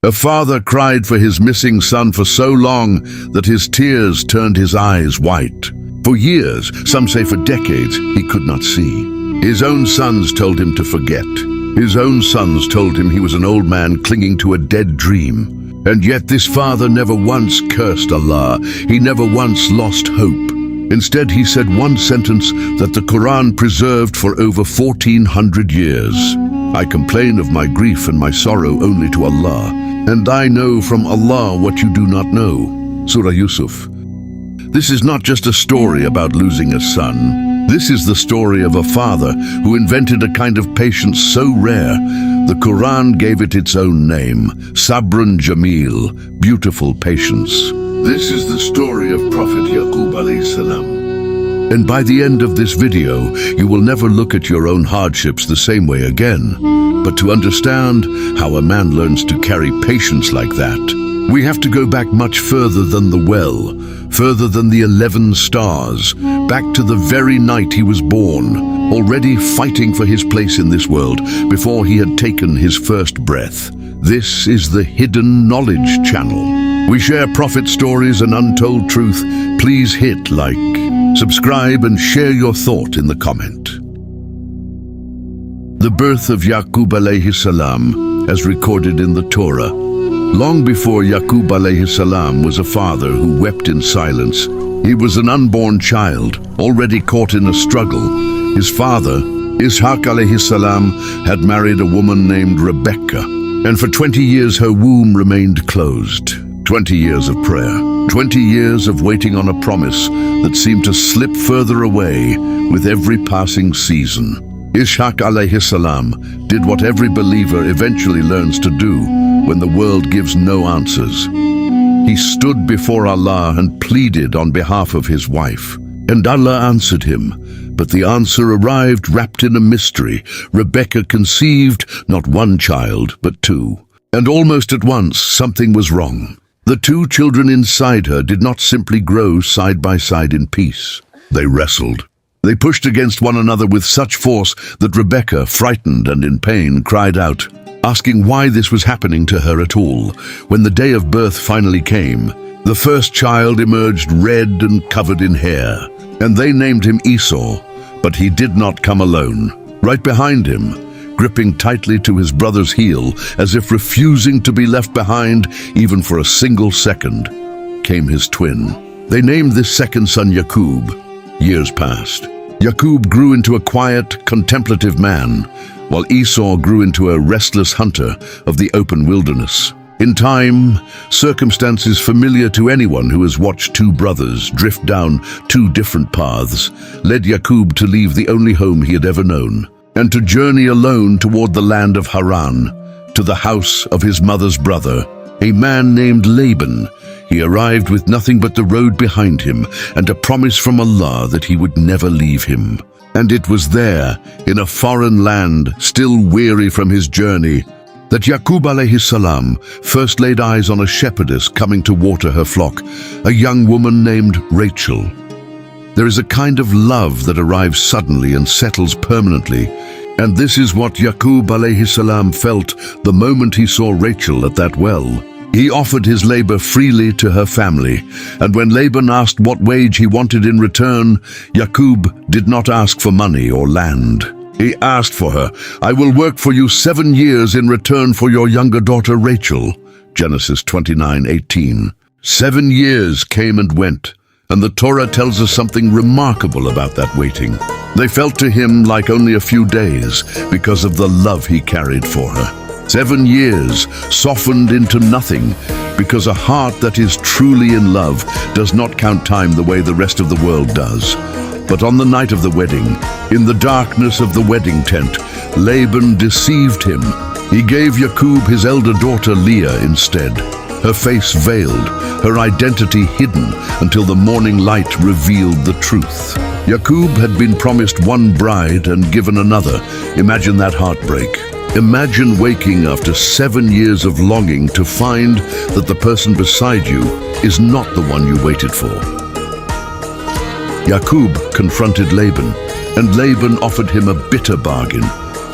A father cried for his missing son for so long that his tears turned his eyes white. For years, some say for decades, he could not see. His own sons told him to forget. His own sons told him he was an old man clinging to a dead dream. And yet this father never once cursed Allah. He never once lost hope. Instead, he said one sentence that the Quran preserved for over 1400 years. I complain of my grief and my sorrow only to Allah, and I know from Allah what you do not know. Surah Yusuf. This is not just a story about losing a son. This is the story of a father who invented a kind of patience so rare, the Quran gave it its own name, Sabrun Jameel, beautiful patience. This is the story of Prophet Yaqub alayhissalam. And by the end of this video, you will never look at your own hardships the same way again. But to understand how a man learns to carry patience like that, we have to go back much further than the well, further than the 11 stars, back to the very night he was born, already fighting for his place in this world before he had taken his first breath. This is the Hidden Knowledge Channel. We share prophet stories and untold truth. Please hit like, subscribe and share your thought in the comment. The birth of Yaqub alayhi salam, as recorded in the Torah. Long before Yaqub alayhi salam was a father who wept in silence, he was an unborn child, already caught in a struggle. His father, Ishaq alayhi salam, had married a woman named Rebecca, and for 20 years her womb remained closed. 20 years of prayer, 20 years of waiting on a promise that seemed to slip further away with every passing season. Ishaq alayhi salam did what every believer eventually learns to do when the world gives no answers. He stood before Allah and pleaded on behalf of his wife. And Allah answered him, but the answer arrived wrapped in a mystery. Rebecca conceived not one child, but two. And almost at once, something was wrong. The two children inside her did not simply grow side by side in peace. They wrestled. They pushed against one another with such force that Rebecca, frightened and in pain, cried out, asking why this was happening to her at all. When the day of birth finally came, the first child emerged red and covered in hair, and they named him Esau, but he did not come alone. Right behind him, gripping tightly to his brother's heel, as if refusing to be left behind even for a single second, came his twin. They named this second son Yaqub. Years passed. Yaqub grew into a quiet, contemplative man, while Esau grew into a restless hunter of the open wilderness. In time, circumstances familiar to anyone who has watched two brothers drift down two different paths led Yaqub to leave the only home he had ever known, and to journey alone toward the land of Haran, to the house of his mother's brother, a man named Laban. He arrived with nothing but the road behind him and a promise from Allah that he would never leave him. And it was there, in a foreign land, still weary from his journey, that Yaqub alayhi salam first laid eyes on a shepherdess coming to water her flock, a young woman named Rachel. There is a kind of love that arrives suddenly and settles permanently, and this is what Yaqub alayhi salam felt the moment he saw Rachel at that well. He offered his labor freely to her family, and when Laban asked what wage he wanted in return, Yaqub did not ask for money or land. He asked for her, "I will work for you 7 years in return for your younger daughter Rachel." Genesis 29:18. 7 years came and went, and the Torah tells us something remarkable about that waiting. They felt to him like only a few days because of the love he carried for her. 7 years softened into nothing because a heart that is truly in love does not count time the way the rest of the world does. But on the night of the wedding, in the darkness of the wedding tent, Laban deceived him. He gave Yaqub his elder daughter Leah instead, her face veiled, her identity hidden until the morning light revealed the truth. Yaqub had been promised one bride and given another. Imagine that heartbreak. Imagine waking after 7 years of longing to find that the person beside you is not the one you waited for. Yaqub confronted Laban, and Laban offered him a bitter bargain.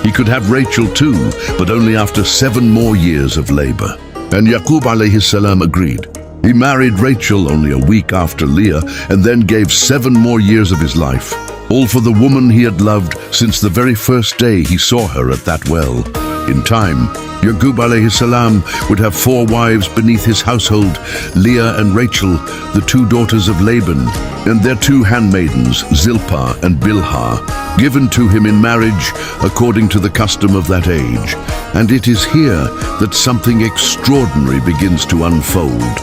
He could have Rachel too, but only after 7 more years of labor. And Yaqub alayhissalam agreed. He married Rachel only a week after Leah and then gave 7 more years of his life, all for the woman he had loved since the very first day he saw her at that well. In time, Yaqub alayhissalam would have 4 wives beneath his household, Leah and Rachel, the 2 daughters of Laban, and their 2 handmaidens, Zilpah and Bilhah, given to him in marriage according to the custom of that age. And it is here that something extraordinary begins to unfold.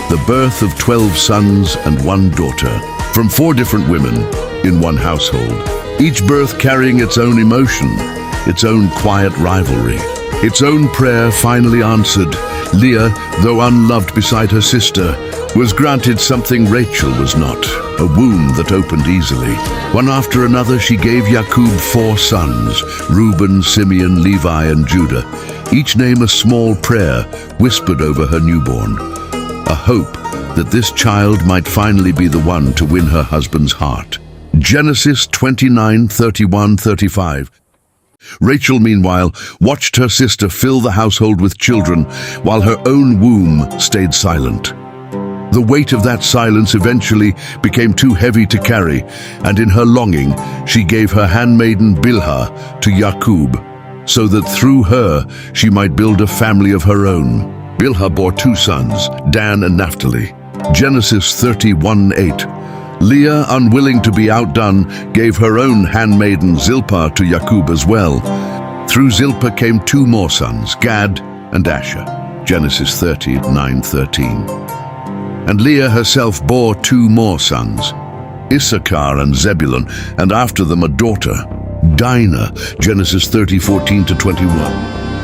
The birth of 12 sons and 1 daughter, from 4 different women in one household, each birth carrying its own emotion, its own quiet rivalry, its own prayer finally answered. Leah, though unloved beside her sister, was granted something Rachel was not, a womb that opened easily. One after another she gave Yaqub 4 sons, Reuben, Simeon, Levi, and Judah, each name a small prayer whispered over her newborn, a hope that this child might finally be the one to win her husband's heart. Genesis 29:31-35. Rachel, meanwhile, watched her sister fill the household with children while her own womb stayed silent. The weight of that silence eventually became too heavy to carry, and in her longing, she gave her handmaiden Bilhah to Yaqub, so that through her she might build a family of her own. Bilhah bore 2 sons, Dan and Naphtali. Genesis 31:8. Leah, unwilling to be outdone, gave her own handmaiden Zilpah to Yaqub as well. Through Zilpah came 2 more sons, Gad and Asher. Genesis 39:13. And Leah herself bore 2 more sons, Issachar and Zebulun, and after them a daughter, Dinah. Genesis 30:14-21.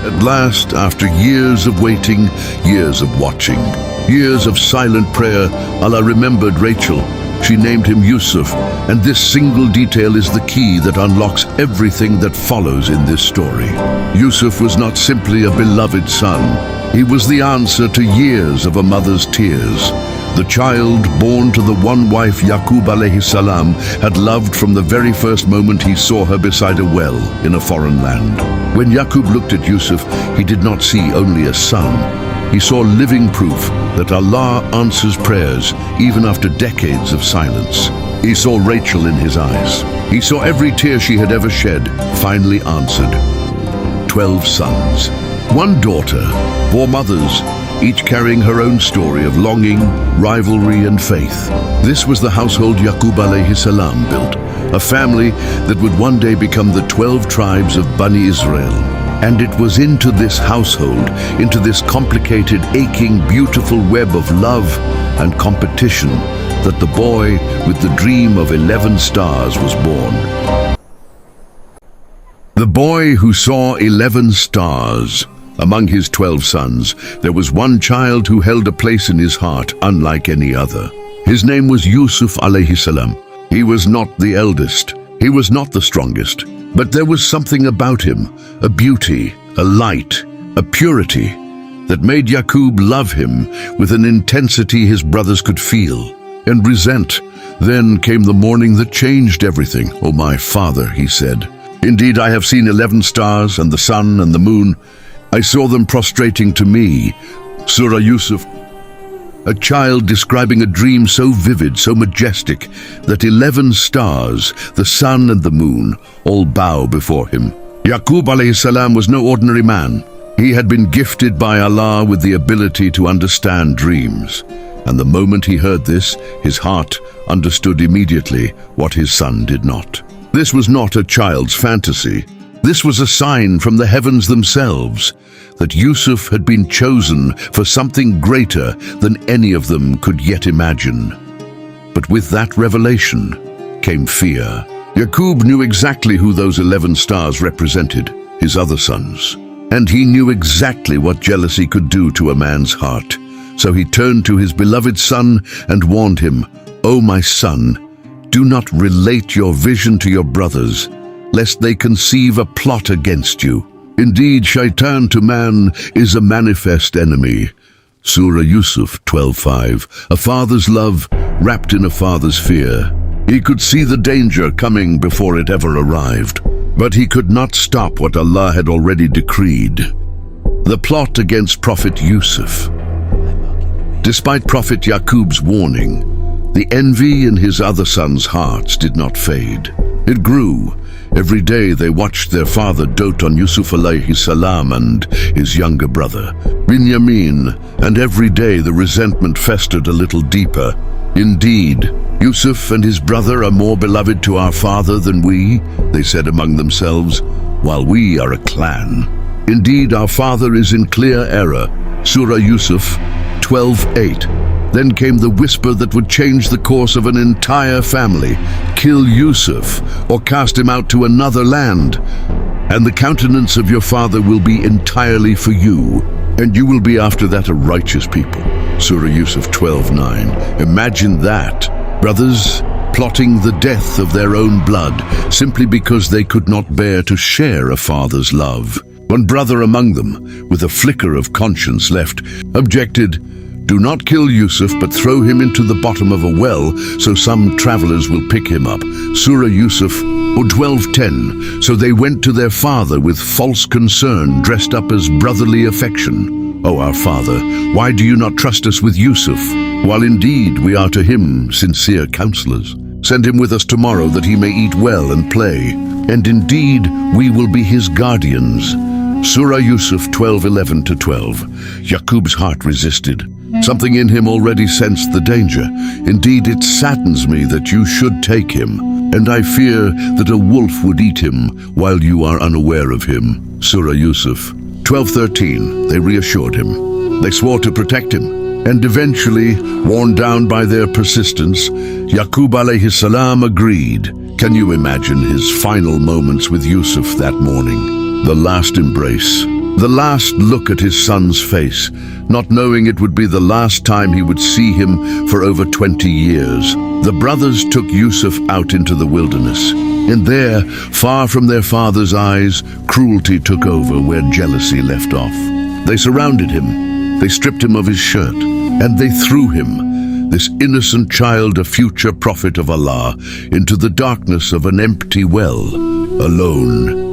At last, after years of waiting, years of watching, years of silent prayer, Allah remembered Rachel. She named him Yusuf, and this single detail is the key that unlocks everything that follows in this story. Yusuf was not simply a beloved son. He was the answer to years of a mother's tears. The child born to the one wife Yaqub alayhissalam had loved from the very first moment he saw her beside a well in a foreign land. When Yaqub looked at Yusuf, he did not see only a son. He saw living proof that Allah answers prayers even after decades of silence. He saw Rachel in his eyes. He saw every tear she had ever shed finally answered. 12 sons, 1 daughter, 4 mothers, each carrying her own story of longing, rivalry, and faith. This was the household Yaqub alayhissalam built, a family that would one day become the 12 tribes of Bani Israel. And it was into this household, into this complicated, aching, beautiful web of love and competition that the boy with the dream of 11 stars was born. The boy who saw 11 stars. Among his 12 sons, there was one child who held a place in his heart unlike any other. His name was Yusuf alayhissalam. He was not the eldest. He was not the strongest. But there was something about him, a beauty, a light, a purity, that made Yaqub love him with an intensity his brothers could feel and resent. Then came the morning that changed everything. "Oh, my father," he said, "indeed I have seen 11 stars and the sun and the moon. I saw them prostrating to me." Surah Yusuf. A child describing a dream so vivid, so majestic, that 11 stars, the sun and the moon, all bow before him. Yaqub alayhissalam was no ordinary man. He had been gifted by Allah with the ability to understand dreams. And the moment he heard this, his heart understood immediately what his son did not. This was not a child's fantasy. This was a sign from the heavens themselves that Yusuf had been chosen for something greater than any of them could yet imagine. But with that revelation came fear. Yaqub knew exactly who those 11 stars represented, his other sons. And he knew exactly what jealousy could do to a man's heart. So he turned to his beloved son and warned him, "O my son, do not relate your vision to your brothers, lest they conceive a plot against you. Indeed, shaitan to man is a manifest enemy." Surah Yusuf 12:5. A father's love wrapped in a father's fear. He could see the danger coming before it ever arrived. But he could not stop what Allah had already decreed. The plot against Prophet Yusuf. Despite Prophet Yaqub's warning, the envy in his other sons' hearts did not fade. It grew. Every day they watched their father dote on Yusuf alayhissalam and his younger brother, Binyamin, and every day the resentment festered a little deeper. Indeed, Yusuf and his brother are more beloved to our father than we, they said among themselves, while we are a clan. Indeed, our father is in clear error. Surah Yusuf 12:8. Then came the whisper that would change the course of an entire family. Kill Yusuf or cast him out to another land, and the countenance of your father will be entirely for you, and you will be after that a righteous people. Surah Yusuf 12:9. Imagine that. Brothers plotting the death of their own blood simply because they could not bear to share a father's love. One brother among them, with a flicker of conscience left, objected, "Do not kill Yusuf, but throw him into the bottom of a well, so some travelers will pick him up." Surah Yusuf 12:10. So they went to their father with false concern, dressed up as brotherly affection. "O our father, why do you not trust us with Yusuf, while indeed we are to him sincere counselors? Send him with us tomorrow that he may eat well and play, and indeed we will be his guardians." Surah Yusuf 12:11-12. Yaqub's heart resisted. Something in him already sensed the danger. "Indeed, it saddens me that you should take him, and I fear that a wolf would eat him while you are unaware of him." Surah Yusuf 12:13. They reassured him. They swore to protect him, and eventually, worn down by their persistence, Yaqub alayhissalam agreed. Can you imagine his final moments with Yusuf that morning? The last embrace, the last look at his son's face, not knowing it would be the last time he would see him for over 20 years. The brothers took Yusuf out into the wilderness, and there, far from their father's eyes, cruelty took over where jealousy left off. They surrounded him, they stripped him of his shirt, and they threw him, this innocent child, a future prophet of Allah, into the darkness of an empty well, alone,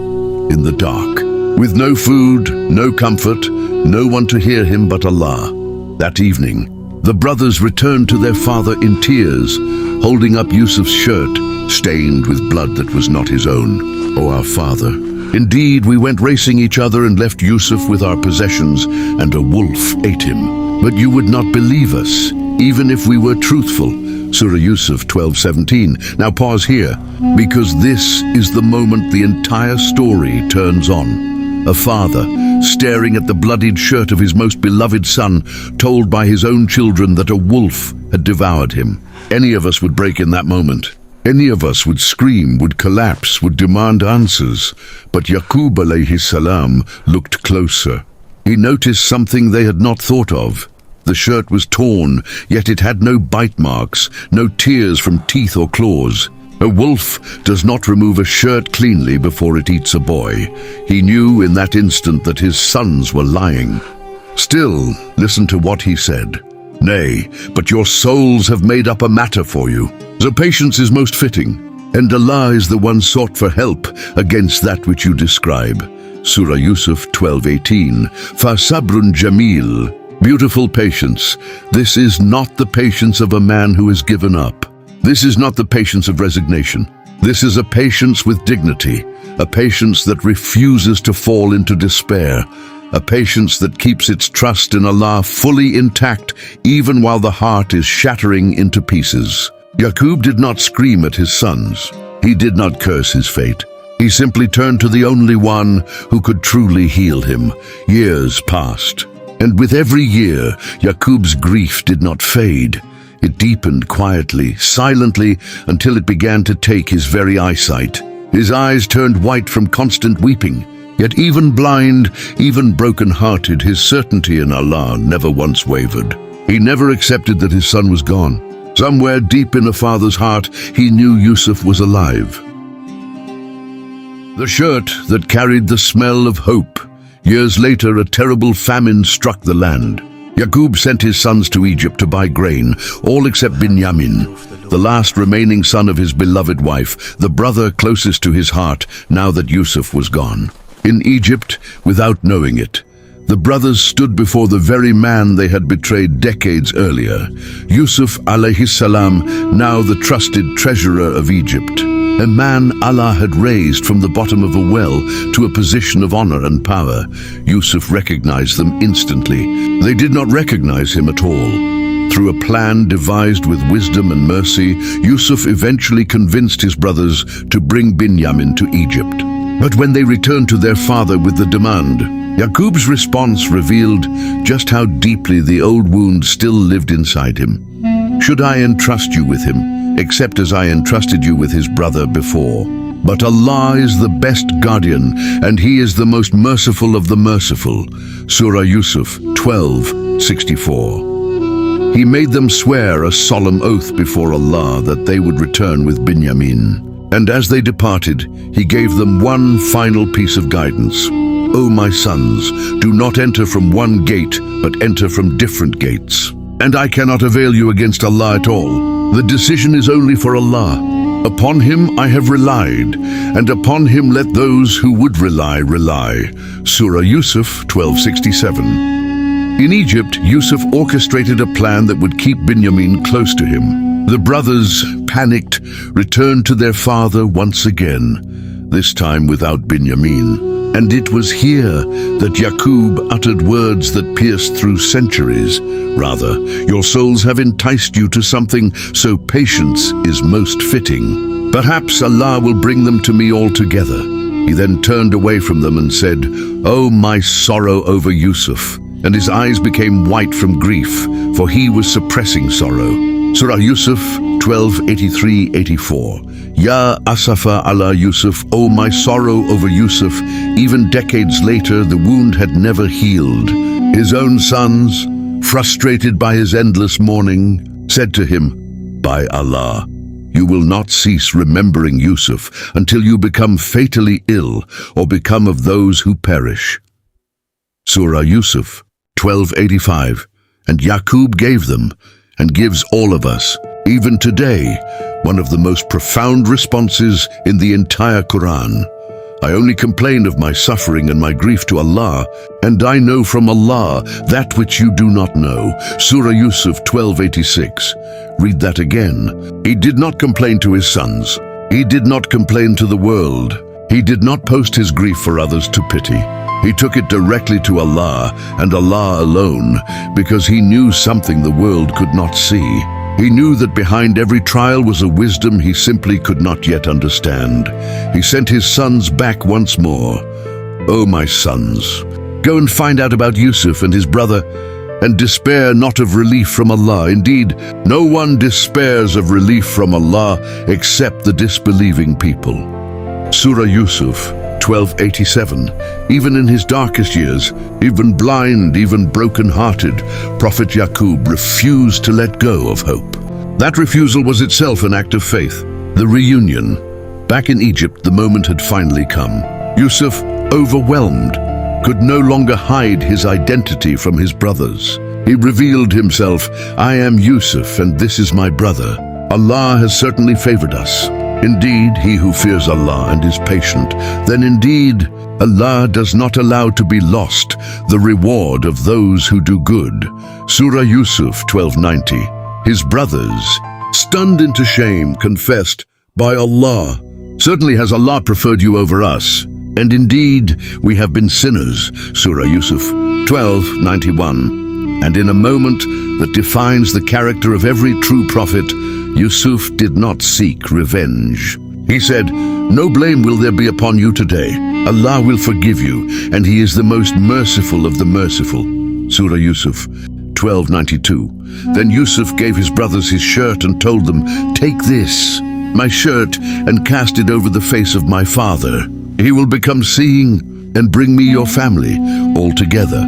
in the dark, with no food, no comfort, no one to hear him but Allah. That evening, the brothers returned to their father in tears, holding up Yusuf's shirt, stained with blood that was not his own. "O our father, indeed we went racing each other and left Yusuf with our possessions, and a wolf ate him. But you would not believe us, even if we were truthful." Surah Yusuf 12:17. Now pause here, because this is the moment the entire story turns on. A father, staring at the bloodied shirt of his most beloved son, told by his own children that a wolf had devoured him. Any of us would break in that moment. Any of us would scream, would collapse, would demand answers. But Yaqub alayhissalam looked closer. He noticed something they had not thought of. The shirt was torn, yet it had no bite marks, no tears from teeth or claws. A wolf does not remove a shirt cleanly before it eats a boy. He knew in that instant that his sons were lying. Still, listen to what he said. "Nay, but your souls have made up a matter for you. So patience is most fitting, and Allah is the one sought for help against that which you describe." Surah Yusuf 12:18. "Fa Sabrun Jameel." Beautiful patience. This is not the patience of a man who has given up. This is not the patience of resignation. This is a patience with dignity, a patience that refuses to fall into despair, a patience that keeps its trust in Allah fully intact even while the heart is shattering into pieces. Yaqub did not scream at his sons. He did not curse his fate. He simply turned to the only one who could truly heal him. Years passed. And with every year, Yaqub's grief did not fade. It deepened quietly, silently, until it began to take his very eyesight. His eyes turned white from constant weeping. Yet even blind, even broken-hearted, his certainty in Allah never once wavered. He never accepted that his son was gone. Somewhere deep in a father's heart, he knew Yusuf was alive. The shirt that carried the smell of hope. Years later, a terrible famine struck the land. Yaqub sent his sons to Egypt to buy grain, all except Binyamin, the last remaining son of his beloved wife, the brother closest to his heart now that Yusuf was gone. In Egypt, without knowing it, The brothers stood before the very man they had betrayed decades earlier, Yusuf alayhissalam, now the trusted treasurer of Egypt, a man Allah had raised from the bottom of a well to a position of honor and power. Yusuf recognized them instantly. They did not recognize him at all. Through a plan devised with wisdom and mercy, Yusuf eventually convinced his brothers to bring Binyamin to Egypt. But when they returned to their father with the demand, Yaqub's response revealed just how deeply the old wound still lived inside him. "Should I entrust you with him, except as I entrusted you with his brother before? But Allah is the best guardian, and He is the most merciful of the merciful." Surah Yusuf 12:64. He made them swear a solemn oath before Allah that they would return with Binyamin. And as they departed, He gave them one final piece of guidance. "O my sons, do not enter from one gate, but enter from different gates. And I cannot avail you against Allah at all. The decision is only for Allah. Upon Him I have relied, and upon Him let those who would rely. Surah Yusuf 12:67. In Egypt, Yusuf orchestrated a plan that would keep Binyamin close to him. The brothers, panicked, returned to their father once again, this time without Binyamin. And it was here that Yaqub uttered words that pierced through centuries. Rather, "Your souls have enticed you to something, so patience is most fitting. Perhaps Allah will bring them to me all together." He then turned away from them and said, "Oh, my sorrow over Yusuf." And his eyes became white from grief, for he was suppressing sorrow. Surah Yusuf 12:83-84. Ya asafa ala Yusuf, O my sorrow over Yusuf. Even decades later, the wound had never healed. His own sons, frustrated by his endless mourning, said to him, "By Allah, you will not cease remembering Yusuf until you become fatally ill or become of those who perish." Surah Yusuf 12:85. And Yaqub gave them, and gives all of us, even today, one of the most profound responses in the entire Quran. "I only complain of my suffering and my grief to Allah, and I know from Allah that which you do not know." Surah Yusuf 12:86. Read that again. He did not complain to his sons. He did not complain to the world. He did not post his grief for others to pity. He took it directly to Allah, and Allah alone, because he knew something the world could not see. He knew that behind every trial was a wisdom he simply could not yet understand. He sent his sons back once more. "O my sons, go and find out about Yusuf and his brother, and despair not of relief from Allah. Indeed, no one despairs of relief from Allah except the disbelieving people." Surah Yusuf 12:87. Even in his darkest years, even blind, even broken-hearted, Prophet Yaqub refused to let go of hope. That refusal was itself an act of faith. The reunion. Back in Egypt, the moment had finally come. Yusuf, overwhelmed, could no longer hide his identity from his brothers. He revealed himself, "I am Yusuf, and this is my brother. Allah has certainly favored us. Indeed, he who fears Allah and is patient, then indeed Allah does not allow to be lost the reward of those who do good." Surah Yusuf 12:90. His brothers, stunned into shame, confessed, "By Allah, certainly has Allah preferred you over us, and indeed we have been sinners." Surah Yusuf 12:91. And in a moment that defines the character of every true prophet, Yusuf did not seek revenge. He said, "No blame will there be upon you today. Allah will forgive you, and He is the most merciful of the merciful." Surah Yusuf 12:92. Then Yusuf gave his brothers his shirt and told them, "Take this, my shirt, and cast it over the face of my father. He will become seeing and bring me your family all together."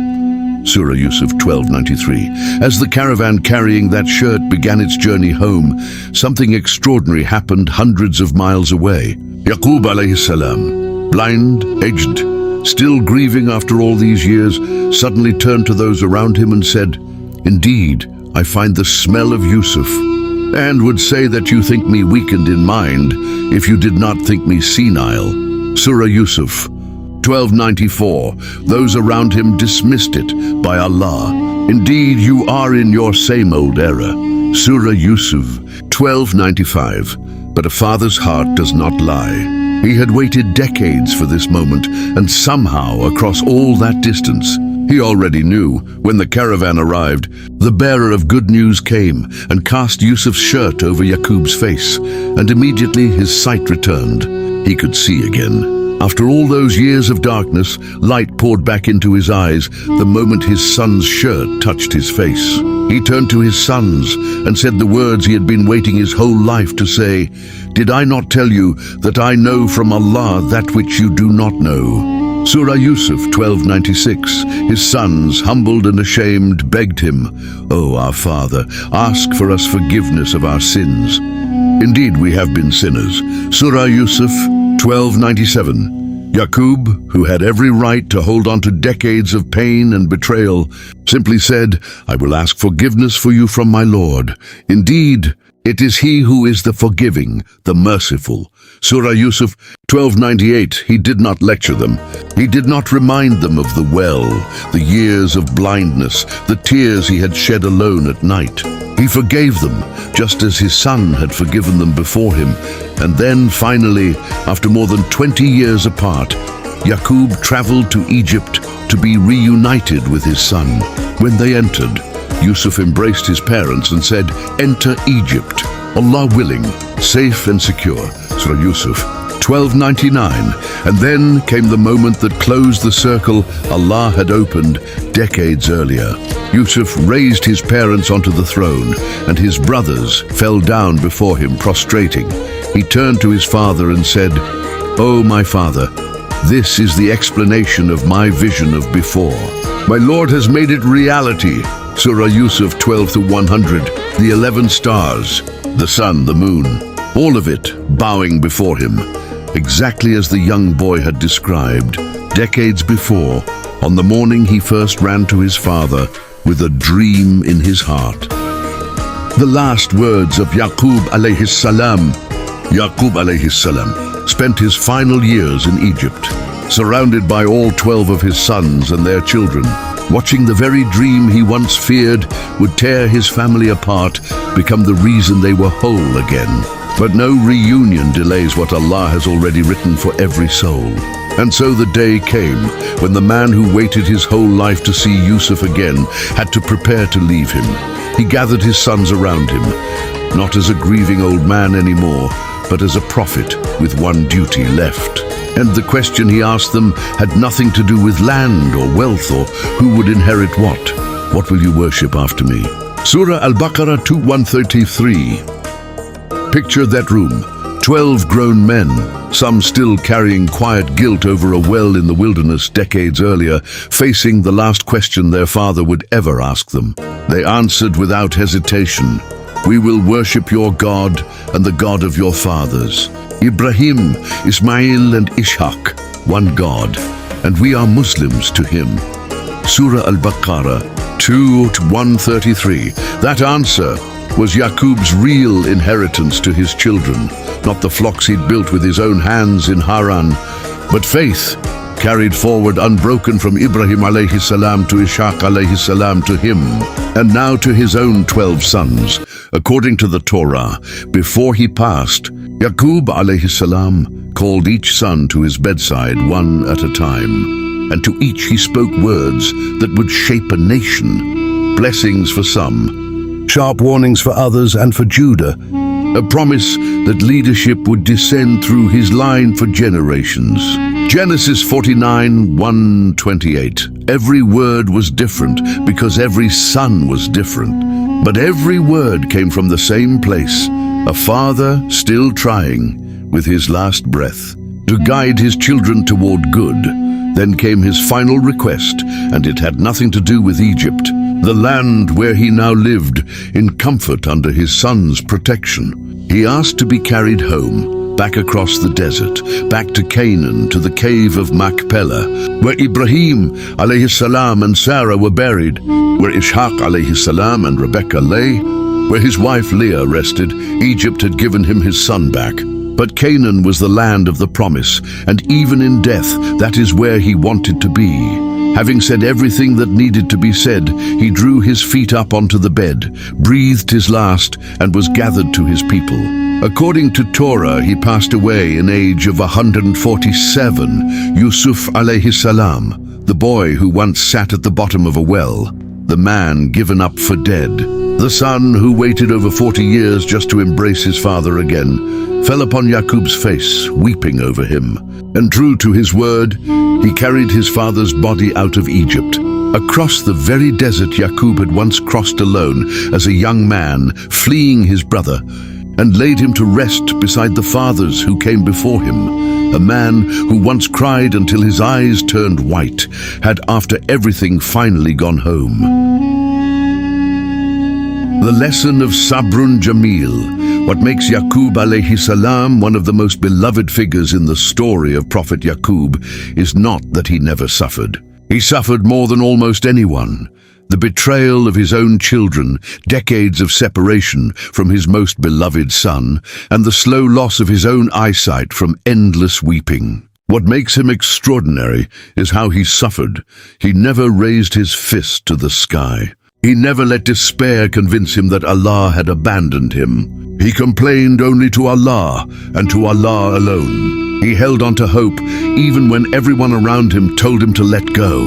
Surah Yusuf 12:93. As the caravan carrying that shirt began its journey home, something extraordinary happened hundreds of miles away. Yaqub alayhissalam, blind, aged, still grieving after all these years, suddenly turned to those around him and said, "Indeed, I find the smell of Yusuf, and would say that you think me weakened in mind if you did not think me senile." Surah Yusuf 1294. Those around him dismissed it. By Allah, indeed you are in your same old error. Surah Yusuf, 1295. But a father's heart does not lie. He had waited decades for this moment, and somehow, across all that distance, he already knew. When the caravan arrived, the bearer of good news came and cast Yusuf's shirt over Yaqub's face, and immediately his sight returned. He could see again. After all those years of darkness, light poured back into his eyes the moment his son's shirt touched his face. He turned to his sons and said the words he had been waiting his whole life to say, "Did I not tell you that I know from Allah that which you do not know?" Surah Yusuf, 1296. His sons, humbled and ashamed, begged him, "O our father, ask for us forgiveness of our sins. Indeed, we have been sinners." Surah Yusuf, 1297. Yaqub, who had every right to hold on to decades of pain and betrayal, simply said, "I will ask forgiveness for you from my Lord. Indeed, it is He who is the forgiving, the merciful." Surah Yusuf, 1298. He did not lecture them. He did not remind them of the well, the years of blindness, the tears he had shed alone at night. He forgave them, just as his son had forgiven them before him. And then, finally, after more than 20 years apart, Yaqub traveled to Egypt to be reunited with his son. When they entered, Yusuf embraced his parents and said, "Enter Egypt, Allah willing, safe and secure." Surah Yusuf, 1299. And then came the moment that closed the circle Allah had opened decades earlier. Yusuf raised his parents onto the throne, and his brothers fell down before him, prostrating. He turned to his father and said, "O my father, this is the explanation of my vision of before. My Lord has made it reality." Surah Yusuf, 12-100. The 11 stars, the sun, the moon, all of it bowing before him, exactly as the young boy had described decades before, on the morning he first ran to his father with a dream in his heart. The last words of Yaqub alayhissalam. Yaqub alayhissalam spent his final years in Egypt, surrounded by all 12 of his sons and their children, watching the very dream he once feared would tear his family apart become the reason they were whole again. But no reunion delays what Allah has already written for every soul. And so the day came when the man who waited his whole life to see Yusuf again had to prepare to leave him. He gathered his sons around him, not as a grieving old man anymore, but as a prophet with one duty left. And the question he asked them had nothing to do with land or wealth or who would inherit what. What will you worship after me? Surah Al-Baqarah 2:133. Picture that room. 12 grown men, some still carrying quiet guilt over a well in the wilderness decades earlier, facing the last question their father would ever ask them. They answered without hesitation, "We will worship your God and the God of your fathers. Ibrahim, Ismail and Ishaq, one God, and we are Muslims to him." Surah Al-Baqarah 2:133. That answer was Yaqub's real inheritance to his children, not the flocks he'd built with his own hands in Haran, but faith carried forward unbroken from Ibrahim alayhissalam to Ishaq alayhissalam to him, and now to his own 12 sons. According to the Torah, before he passed, Yaqub alayhissalam called each son to his bedside one at a time, and to each he spoke words that would shape a nation, blessings for some, sharp warnings for others and for Judah, a promise that leadership would descend through his line for generations. Genesis 49:1-28. Every word was different because every son was different, but every word came from the same place, a father still trying with his last breath to guide his children toward good. Then came his final request, and it had nothing to do with Egypt, the land where he now lived in comfort under his son's protection. He asked to be carried home, back across the desert, back to Canaan, to the cave of Machpelah, where Ibrahim alayhissalam and Sarah were buried, where Ishaq alayhissalam and Rebekah lay, where his wife Leah rested. Egypt had given him his son back. But Canaan was the land of the promise, and even in death, that is where he wanted to be. Having said everything that needed to be said, he drew his feet up onto the bed, breathed his last, and was gathered to his people. According to Torah, he passed away in age of 147, Yusuf alayhissalam, the boy who once sat at the bottom of a well, the man given up for dead. The son who waited over 40 years just to embrace his father again, fell upon Yaqub's face, weeping over him. And true to his word, he carried his father's body out of Egypt, across the very desert Yaqub had once crossed alone as a young man, fleeing his brother, and laid him to rest beside the fathers who came before him. A man who once cried until his eyes turned white, had after everything finally gone home. The lesson of Sabrun Jameel, what makes Yaqub alayhissalam one of the most beloved figures in the story of Prophet Yaqub, is not that he never suffered. He suffered more than almost anyone. The betrayal of his own children, decades of separation from his most beloved son, and the slow loss of his own eyesight from endless weeping. What makes him extraordinary is how he suffered. He never raised his fist to the sky. He never let despair convince him that Allah had abandoned him. He complained only to Allah and to Allah alone. He held on to hope even when everyone around him told him to let go.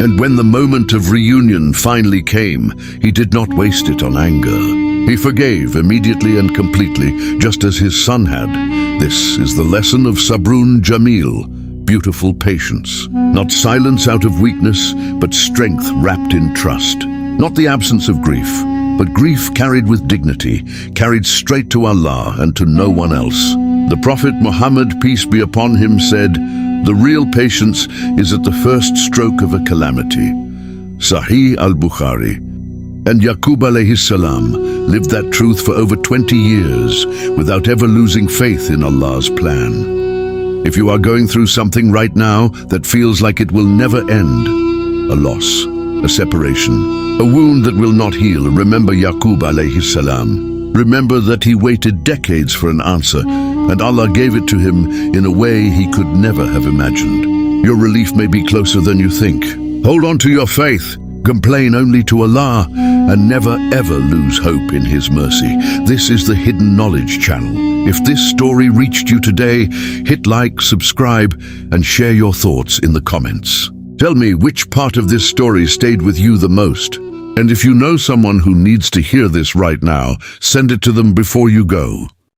And when the moment of reunion finally came, he did not waste it on anger. He forgave immediately and completely, just as his son had. This is the lesson of Sabrun Jameel, beautiful patience. Not silence out of weakness, but strength wrapped in trust. Not the absence of grief, but grief carried with dignity, carried straight to Allah and to no one else. The Prophet Muhammad, peace be upon him, said, "The real patience is at the first stroke of a calamity." Sahih al-Bukhari. And Yaqub alayhissalam lived that truth for over 20 years without ever losing faith in Allah's plan. If you are going through something right now that feels like it will never end, a loss, a separation, a wound that will not heal, remember Yaqub alayhissalam. Remember that he waited decades for an answer, and Allah gave it to him in a way he could never have imagined. Your relief may be closer than you think. Hold on to your faith, complain only to Allah, and never ever lose hope in His mercy. This is the Hidden Knowledge channel. If this story reached you today, hit like, subscribe, and share your thoughts in the comments. Tell me which part of this story stayed with you the most. And if you know someone who needs to hear this right now, send it to them before you go.